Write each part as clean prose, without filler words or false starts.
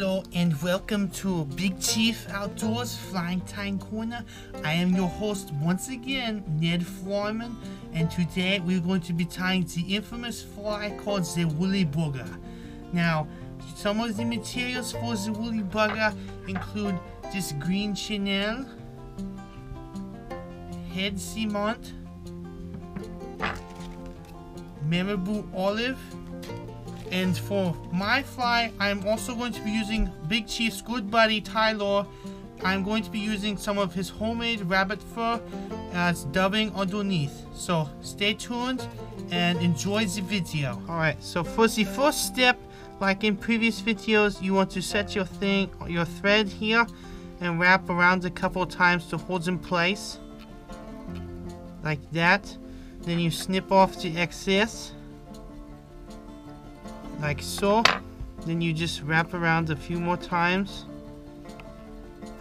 Hello and welcome to Big Chief Outdoors Flying Time Corner. I am your host once again, Ned Flyman, and today we're going to be tying the infamous fly called the woolly bugger. Now, some of the materials for the woolly bugger include this green chenille, head cement, marabou olive, and for my fly, I'm also going to be using Big Chief's good buddy Tylor. I'm going to be using some of his homemade rabbit fur as dubbing underneath. So stay tuned and enjoy the video. Alright, so for the first step, like in previous videos, you want to set your thread here and wrap around a couple times to hold in place. Like that. Then you snip off the excess. Like so. Then you just wrap around a few more times.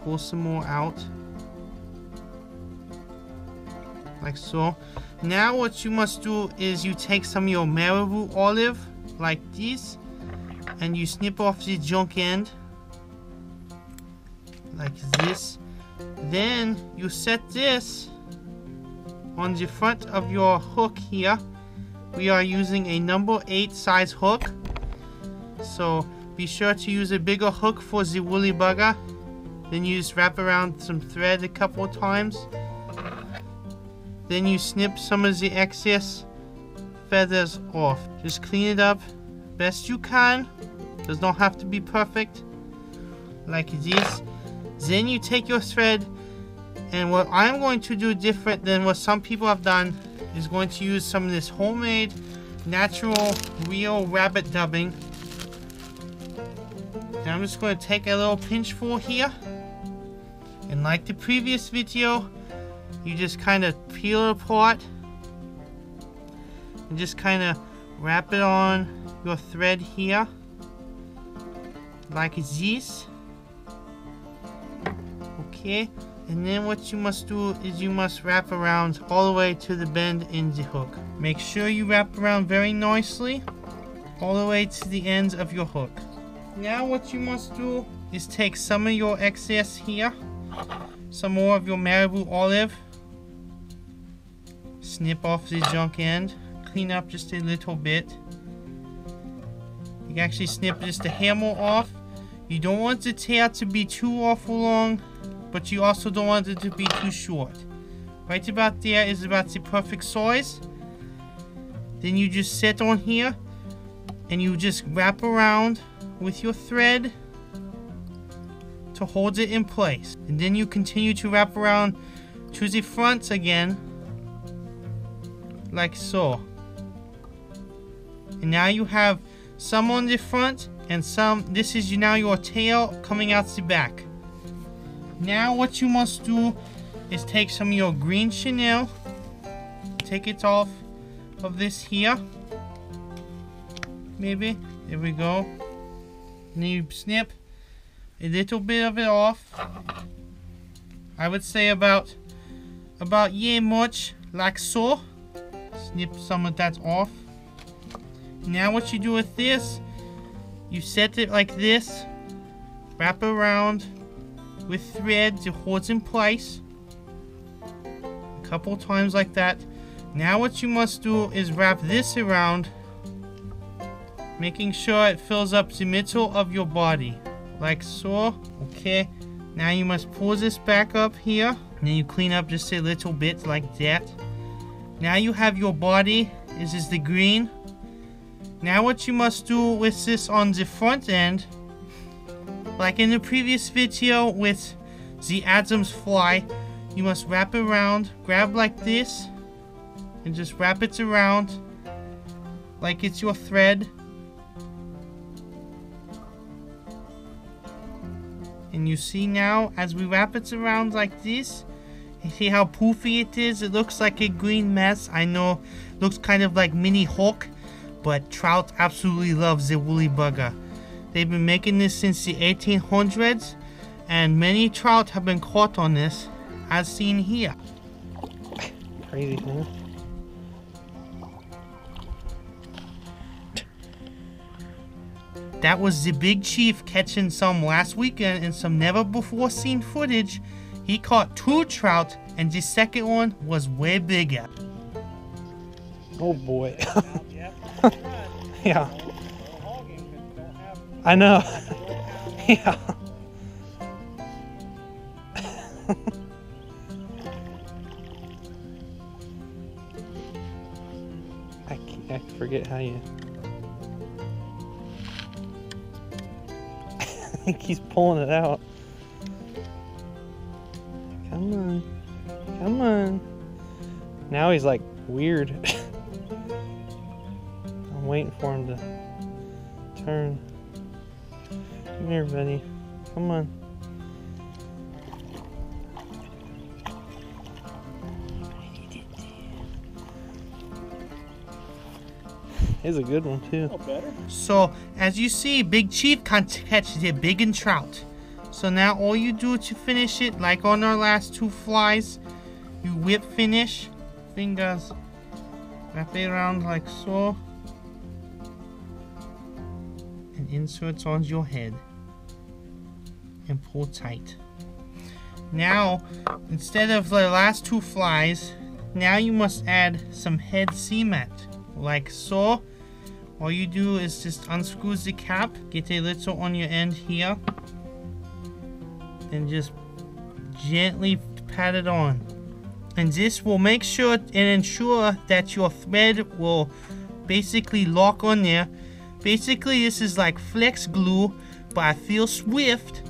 Pull some more out. Like so. Now what you must do is you take some of your marabou olive, like this, and you snip off the junk end. Like this. Then you set this on the front of your hook here. We are using a number 8 size hook. So be sure to use a bigger hook for the woolly bugger. Then you just wrap around some thread a couple of times. Then you snip some of the excess feathers off. Just clean it up best you can. Does not have to be perfect. Like this. Then you take your thread, and what I'm going to do different than what some people have done is going to use some of this homemade, natural, real rabbit dubbing. And I'm just going to take a little pinchful here. And like the previous video, you just kind of peel it apart. And just kind of wrap it on your thread here. Like this. Okay. And then what you must do is you must wrap around all the way to the bend in the hook. Make sure you wrap around very nicely all the way to the ends of your hook. Now what you must do is take some of your excess here, some more of your marabou olive, snip off the junk end, clean up just a little bit. You can actually snip just a hair more off. You don't want the tail to be too awful long, but you also don't want it to be too short. Right about there is about the perfect size. Then you just set on here and you just wrap around with your thread to hold it in place. And then you continue to wrap around to the front again, like so. And now you have some on the front and some, this is now your tail coming out the back. Now what you must do is take some of your green chenille, take it off of this here, maybe, there we go. And then you snip a little bit of it off. I would say about yeah much, like so. Snip some of that off. Now what you do with this, you set it like this, wrap around with thread to hold in place a couple times like that. Now what you must do is wrap this around, making sure it fills up the middle of your body, like so. Okay, now you must pull this back up here, and then you clean up just a little bit like that. Now you have your body. This is the green. Now what you must do with this on the front end, like in the previous video with the Adam's fly, you must wrap around, grab like this, and just wrap it around like it's your thread. And you see now, as we wrap it around like this, you see how poofy it is? It looks like a green mess. I know, looks kind of like mini Hulk, but trout absolutely loves the woolly bugger. They've been making this since the 1800s, and many trout have been caught on this, as seen here. Crazy thing. That was the Big Chief catching some last weekend and some never before seen footage. He caught 2 trout and the second one was way bigger. Oh boy. Yeah. I know. Yeah. I forget how you... I think he's pulling it out. Come on. Come on. Now he's like weird. I'm waiting for him to turn. Come here, buddy. Come on. It's a good one too. So as you see, Big Chief can't catch the big and trout. So now all you do to finish it, like on our last 2 flies, you whip finish, fingers, wrap it around like so, and inserts on your head, and pull tight. Now, instead of the last 2 flies, now you must add some head cement, like so. All you do is just unscrew the cap, get a little on your end here, and just gently pat it on. And this will make sure and ensure that your thread will basically lock on there. Basically, this is like flex glue, but I feel swift,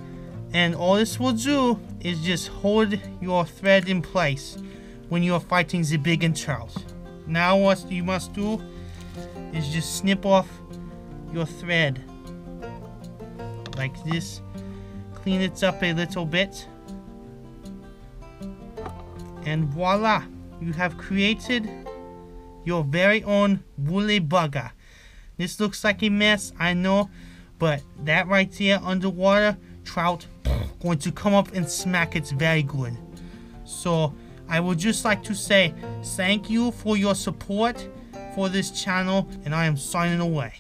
and all this will do is just hold your thread in place when you are fighting the big and trout. Now what you must do is just snip off your thread like this, clean it up a little bit, and voila, you have created your very own woolly bugger. This looks like a mess, I know, but that right there underwater, trout going to come up and smack it very good. So I would just like to say thank you for your support for this channel, and I am signing away.